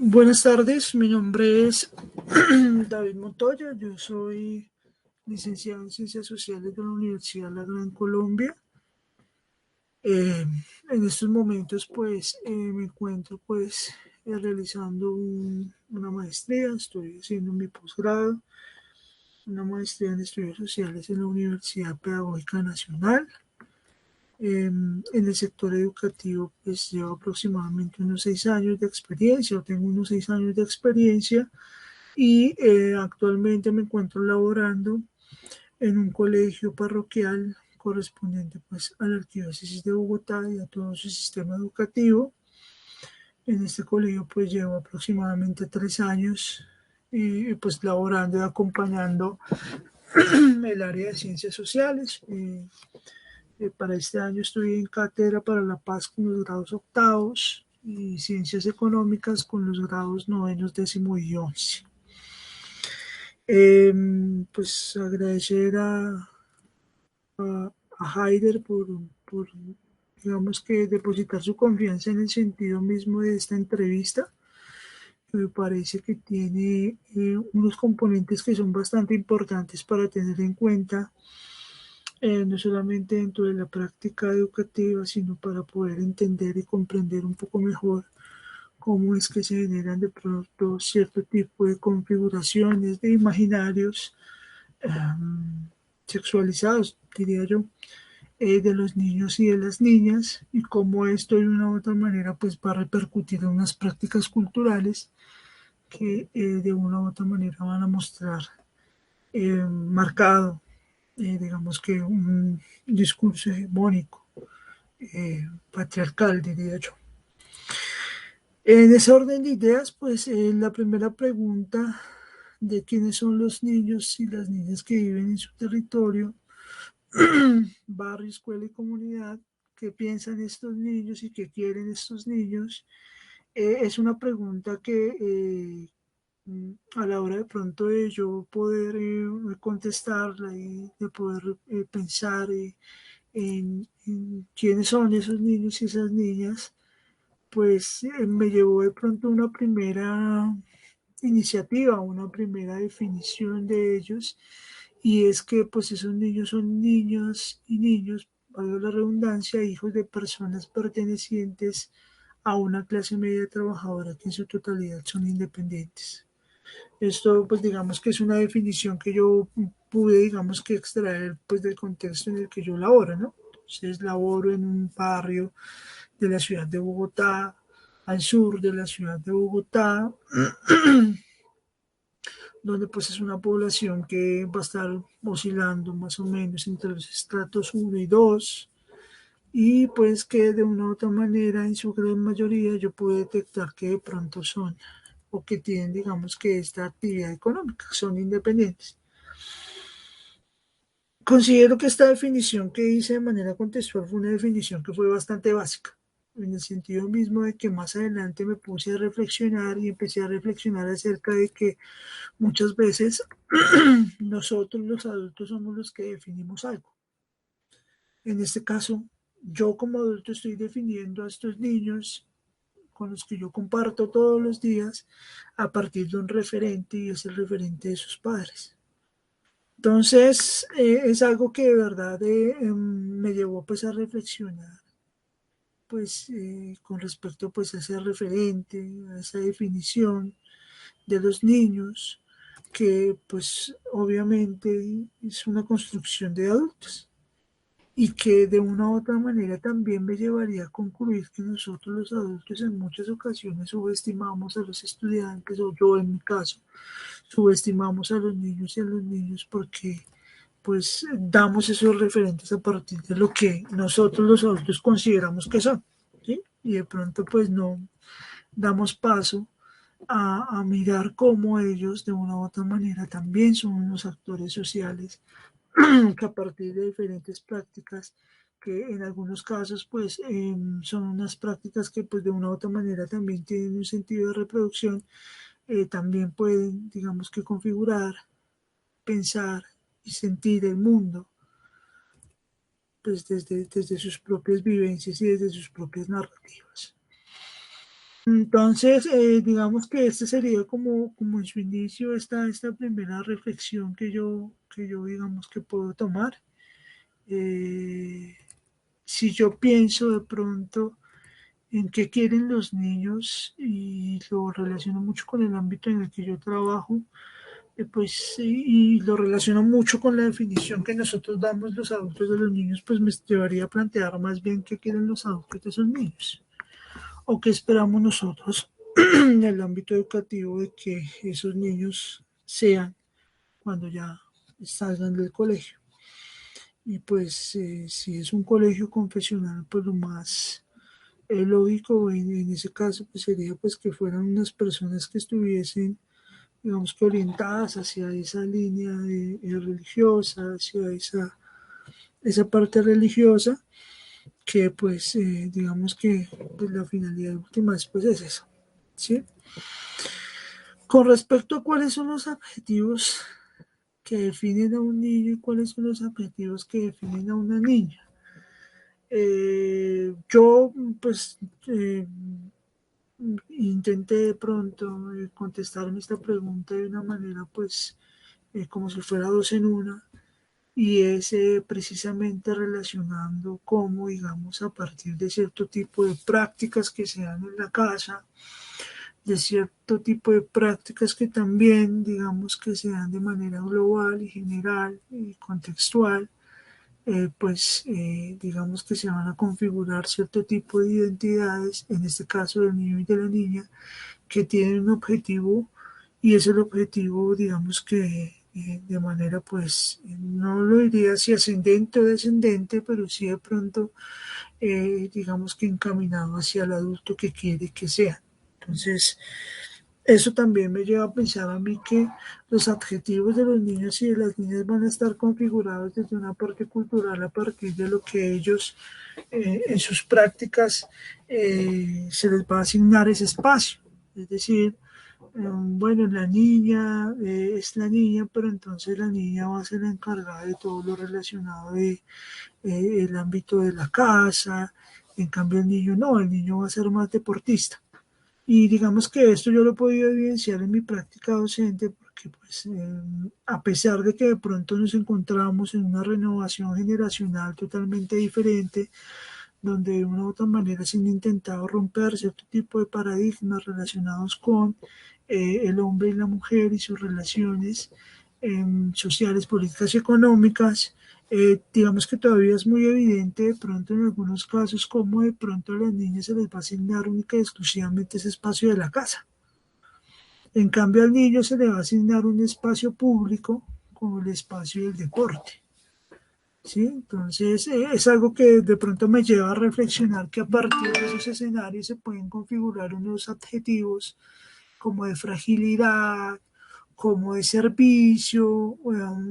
Buenas tardes, mi nombre es David Montoya, yo soy licenciado en Ciencias Sociales de la Universidad La Gran Colombia. Eh, en estos momentos me encuentro realizando una maestría, estoy haciendo mi posgrado, una maestría en Estudios Sociales en la Universidad Pedagógica Nacional. En el sector educativo pues llevo aproximadamente unos 6 años de experiencia, o tengo unos 6 años de experiencia y actualmente me encuentro laborando en un colegio parroquial correspondiente pues a la Arquidiócesis de Bogotá y a todo su sistema educativo. En este colegio pues llevo aproximadamente 3 años y pues laborando y acompañando el área de ciencias sociales. Para este año estoy en cátedra para la paz con los grados octavos y ciencias económicas con los grados novenos, décimo y 11. Pues agradecer a Haider por, digamos que, depositar su confianza en el sentido mismo de esta entrevista. Me parece que tiene unos componentes que son bastante importantes para tener en cuenta, no solamente dentro de la práctica educativa, sino para poder entender y comprender un poco mejor cómo es que se generan de pronto cierto tipo de configuraciones de imaginarios sexualizados, diría yo, de los niños y de las niñas, y cómo esto de una u otra manera pues va a repercutir en unas prácticas culturales que de una u otra manera van a mostrar marcado, digamos que un discurso hegemónico, patriarcal, diría yo. En ese orden de ideas, pues la primera pregunta de quiénes son los niños y las niñas que viven en su territorio, barrio, escuela y comunidad, qué piensan estos niños y qué quieren estos niños, es una pregunta que a la hora de pronto de yo poder contestarla y de poder pensar en quiénes son esos niños y esas niñas, pues me llevó de pronto una primera iniciativa, una primera definición de ellos, y es que pues esos niños son niños y niños, valga la redundancia, hijos de personas pertenecientes a una clase media trabajadora que en su totalidad son independientes. Esto pues digamos que es una definición que yo pude digamos que extraer pues del contexto en el que yo laboro, ¿no? Entonces laboro en un barrio de la ciudad de Bogotá, al sur de la ciudad de Bogotá, donde pues es una población que va a estar oscilando más o menos entre los estratos 1 y 2, y pues que de una u otra manera en su gran mayoría yo puedo detectar que de pronto son o que tienen digamos que esta actividad económica, son independientes. Considero que esta definición que hice de manera contextual fue una definición que fue bastante básica, en el sentido mismo de que más adelante me puse a reflexionar y empecé a reflexionar acerca de que muchas veces nosotros los adultos somos los que definimos algo. En este caso, yo como adulto estoy definiendo a estos niños con los que yo comparto todos los días a partir de un referente, y es el referente de sus padres. Entonces, es algo que de verdad me llevó pues a reflexionar con respecto pues a ese referente, a esa definición de los niños, que pues obviamente es una construcción de adultos y que de una u otra manera también me llevaría a concluir que nosotros los adultos en muchas ocasiones subestimamos a los estudiantes, o yo en mi caso, subestimamos a los niños y a los niños porque pues damos esos referentes a partir de lo que nosotros los adultos consideramos que son, ¿sí? Y de pronto pues no damos paso a mirar cómo ellos de una u otra manera también son unos actores sociales que a partir de diferentes prácticas que en algunos casos pues son unas prácticas que pues de una u otra manera también tienen un sentido de reproducción, también pueden digamos que configurar, pensar y sentir el mundo pues desde sus propias vivencias y desde sus propias narrativas. Entonces, digamos que este sería como en su inicio esta primera reflexión que yo digamos que puedo tomar. Eh, si yo pienso de pronto en qué quieren los niños y lo relaciono mucho con el ámbito en el que yo trabajo, pues y lo relaciono mucho con la definición que nosotros damos los adultos de los niños, pues me llevaría a plantear más bien qué quieren los adultos de esos niños o qué esperamos nosotros en el ámbito educativo de que esos niños sean cuando ya salgan del colegio. Y pues si es un colegio confesional, pues lo más lógico en ese caso pues sería pues que fueran unas personas que estuviesen digamos que orientadas hacia esa línea religiosa, hacia esa parte religiosa, que pues digamos que pues, la finalidad última después es eso, ¿sí? Con respecto a cuáles son los objetivos que definen a un niño y cuáles son los objetivos que definen a una niña. Yo pues intenté de pronto contestarme esta pregunta de una manera pues como si fuera dos en una y es precisamente relacionando cómo, digamos, a partir de cierto tipo de prácticas que se dan en la casa, de cierto tipo de prácticas que también, digamos, que se dan de manera global y general y contextual, pues digamos que se van a configurar cierto tipo de identidades, en este caso del niño y de la niña, que tienen un objetivo y es el objetivo, digamos que de manera pues, no lo diría si ascendente o descendente, pero sí de pronto, digamos que encaminado hacia el adulto que quiere que sea. Entonces, eso también me lleva a pensar a mí que los adjetivos de los niños y de las niñas van a estar configurados desde una parte cultural a partir de lo que ellos en sus prácticas se les va a asignar ese espacio. Es decir, bueno, la niña es la niña, pero entonces la niña va a ser la encargada de todo lo relacionado de el ámbito de la casa. En cambio, el niño va a ser más deportista. Y digamos que esto yo lo he podido evidenciar en mi práctica docente porque pues a pesar de que de pronto nos encontramos en una renovación generacional totalmente diferente, donde de una u otra manera se han intentado romper cierto tipo de paradigmas relacionados con el hombre y la mujer y sus relaciones sociales, políticas y económicas. Digamos que todavía es muy evidente de pronto en algunos casos cómo de pronto a las niñas se les va a asignar única y exclusivamente ese espacio de la casa. En cambio al niño se le va a asignar un espacio público como el espacio del deporte. ¿Sí? Entonces, es algo que de pronto me lleva a reflexionar que a partir de esos escenarios se pueden configurar unos adjetivos como de fragilidad, como de servicio,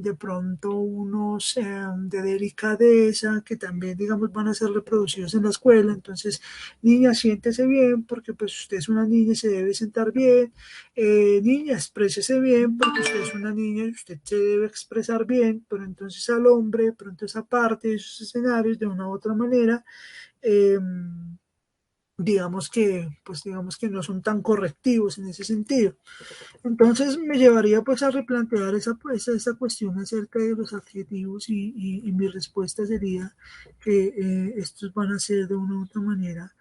de pronto unos de delicadeza que también, digamos, van a ser reproducidos en la escuela. Entonces, niña, siéntese bien porque pues usted es una niña y se debe sentar bien. Niña, exprésese bien porque usted es una niña y usted se debe expresar bien, pero entonces al hombre, de pronto esa parte, esos escenarios, de una u otra manera, eh, digamos que no son tan correctivos en ese sentido. Entonces me llevaría pues a replantear esa cuestión acerca de los adjetivos y mi respuesta sería que estos van a ser de una u otra manera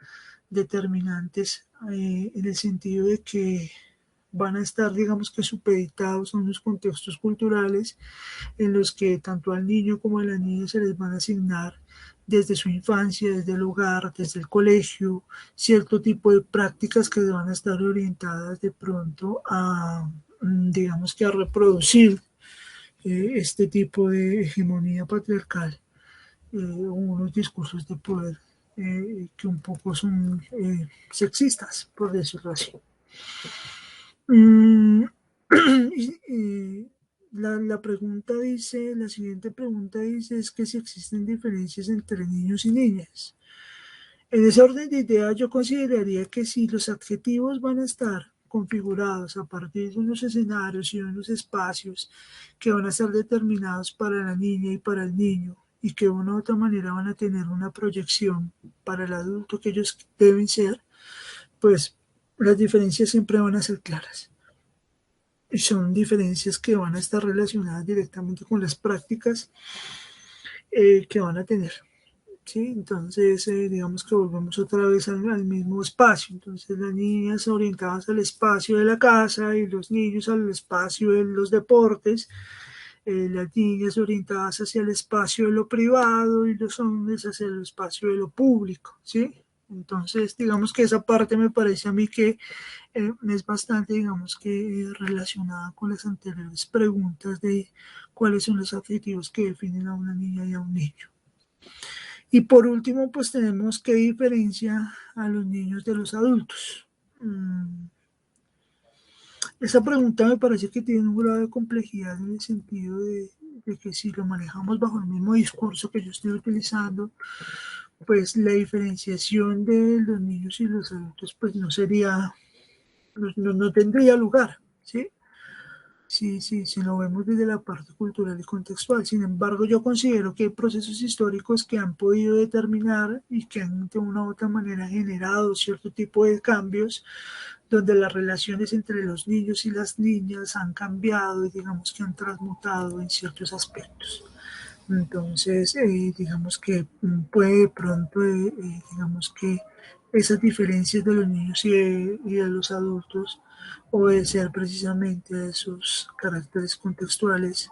determinantes en el sentido de que van a estar, digamos que supeditados a unos contextos culturales en los que tanto al niño como a la niña se les van a asignar desde su infancia, desde el hogar, desde el colegio, cierto tipo de prácticas que van a estar orientadas de pronto a, digamos que a reproducir este tipo de hegemonía patriarcal, unos discursos de poder que un poco son sexistas, por decirlo así. Mm, la pregunta dice, la siguiente pregunta dice es que si existen diferencias entre niños y niñas. En ese orden de ideas yo consideraría que si los adjetivos van a estar configurados a partir de unos escenarios y unos espacios que van a ser determinados para la niña y para el niño y que de una u otra manera van a tener una proyección para el adulto que ellos deben ser, pues las diferencias siempre van a ser claras. Y son diferencias que van a estar relacionadas directamente con las prácticas que van a tener. ¿Sí? Entonces, digamos que volvemos otra vez al mismo espacio. Entonces, las niñas orientadas al espacio de la casa y los niños al espacio de los deportes, las niñas orientadas hacia el espacio de lo privado y los hombres hacia el espacio de lo público, ¿sí? Entonces, digamos que esa parte me parece a mí que es bastante, digamos que relacionada con las anteriores preguntas de cuáles son los adjetivos que definen a una niña y a un niño. Y por último, pues tenemos qué diferencia a los niños de los adultos. Esa pregunta me parece que tiene un grado de complejidad en el sentido de que si lo manejamos bajo el mismo discurso que yo estoy utilizando, pues la diferenciación de los niños y los adultos pues no sería, no tendría lugar, ¿sí? Si lo vemos desde la parte cultural y contextual. Sin embargo, yo considero que hay procesos históricos que han podido determinar y que han de una u otra manera generado cierto tipo de cambios donde las relaciones entre los niños y las niñas han cambiado y digamos que han transmutado en ciertos aspectos. Entonces, digamos que puede de pronto, digamos que esas diferencias de los niños y de los adultos obedecer precisamente a esos caracteres contextuales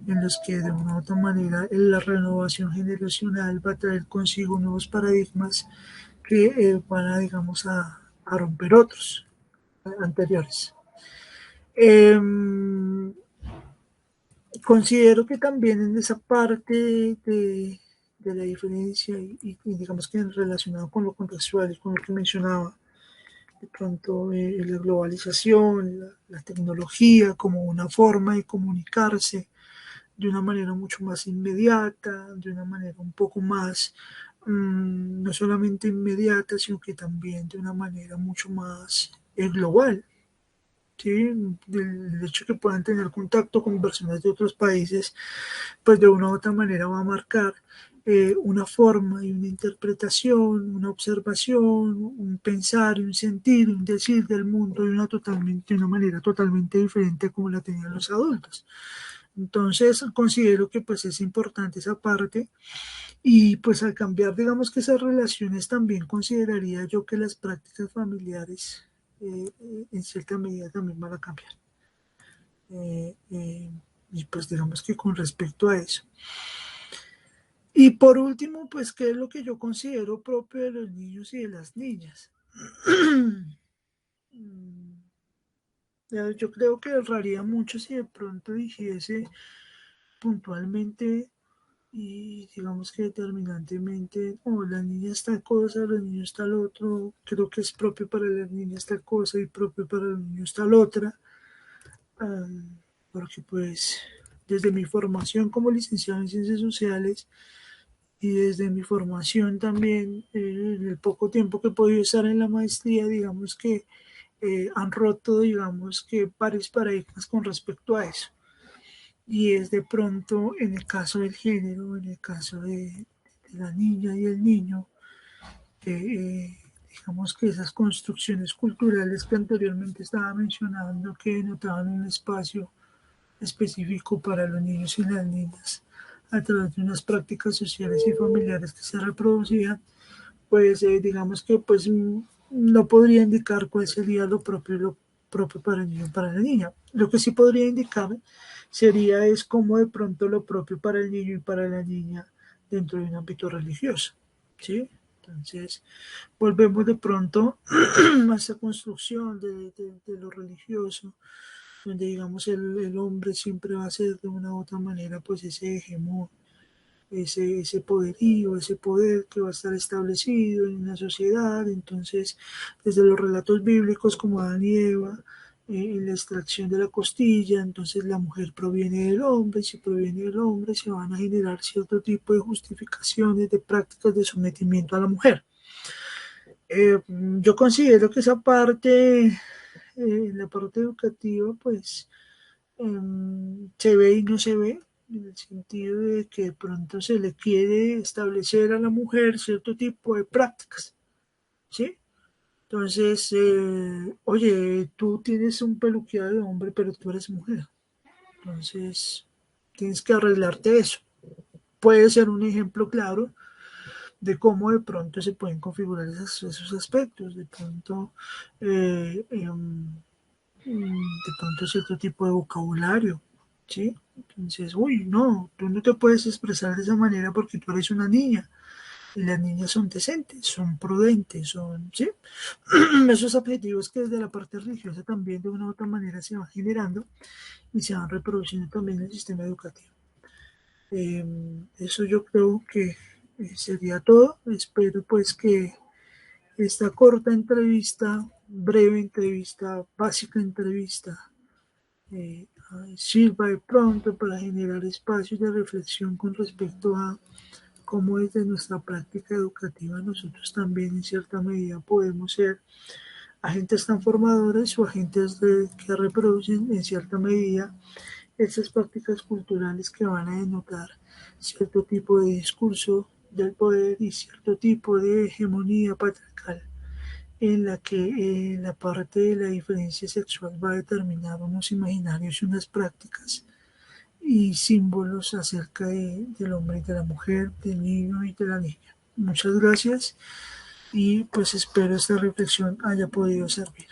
en los que de una u otra manera la renovación generacional va a traer consigo nuevos paradigmas que van a, digamos, a romper otros anteriores. Eh, Considero que también en esa parte de la diferencia y digamos que relacionado con lo contextual y con lo que mencionaba, de pronto la globalización, la tecnología como una forma de comunicarse de una manera mucho más inmediata, de una manera un poco más, no solamente inmediata, sino que también de una manera mucho más global. ¿Sí? El hecho de que puedan tener contacto con personas de otros países, pues de una u otra manera va a marcar una forma y una interpretación, una observación, un pensar, un sentir, un decir del mundo de una manera totalmente diferente como la tenían los adultos. Entonces considero que pues es importante esa parte y pues al cambiar digamos que esas relaciones también consideraría yo que las prácticas familiares en cierta medida también van a cambiar. Eh, eh, y pues digamos que con respecto a eso. Y por último, pues, ¿qué es lo que yo considero propio de los niños y de las niñas? Yo creo que erraría mucho si de pronto dijese puntualmente y digamos que determinantemente, o la niña está cosa, los niños tal otro, creo que es propio para las niñas tal cosa y propio para los niños tal otra, porque pues desde mi formación como licenciado en ciencias sociales y desde mi formación también, en el poco tiempo que he podido estar en la maestría, digamos que han roto, digamos que varios paradigmas con respecto a eso. Y es de pronto en el caso del género, en el caso de la niña y el niño, que digamos que esas construcciones culturales que anteriormente estaba mencionando, que notaban un espacio específico para los niños y las niñas a través de unas prácticas sociales y familiares que se reproducían, pues digamos que pues no podría indicar cuál sería lo propio para el niño y para la niña. Lo que sí podría indicar sería es cómo de pronto lo propio para el niño y para la niña dentro de un ámbito religioso, ¿sí? Entonces, volvemos de pronto a esa construcción de lo religioso, donde digamos el hombre siempre va a ser de una u otra manera pues ese hegemón, ese poderío, ese poder que va a estar establecido en una sociedad. Entonces, desde los relatos bíblicos como Adán y Eva, en la extracción de la costilla, entonces la mujer proviene del hombre, y si proviene del hombre se van a generar cierto tipo de justificaciones, de prácticas de sometimiento a la mujer. Yo considero que esa parte, la parte educativa, pues se ve y no se ve, en el sentido de que de pronto se le quiere establecer a la mujer cierto tipo de prácticas, ¿sí? Entonces, oye, tú tienes un peluqueado de hombre, pero tú eres mujer. Entonces, tienes que arreglarte eso. Puede ser un ejemplo claro de cómo de pronto se pueden configurar esos aspectos. De pronto cierto tipo de vocabulario, ¿sí? Entonces, uy, no, tú no te puedes expresar de esa manera porque tú eres una niña. Y las niñas son decentes, son prudentes, son, ¿sí? Esos objetivos que desde la parte religiosa también de una u otra manera se van generando y se van reproduciendo también en el sistema educativo. Eso yo creo que sería todo. Espero pues que esta corta entrevista, breve entrevista, básica entrevista, sirva de pronto para generar espacios de reflexión con respecto a cómo desde nuestra práctica educativa nosotros también en cierta medida podemos ser agentes transformadores o agentes que reproducen en cierta medida esas prácticas culturales que van a denotar cierto tipo de discurso del poder y cierto tipo de hegemonía patriarcal en la que la parte de la diferencia sexual va a determinar unos imaginarios y unas prácticas y símbolos acerca del hombre y de la mujer, del niño y de la niña. Muchas gracias y pues espero esta reflexión haya podido servir.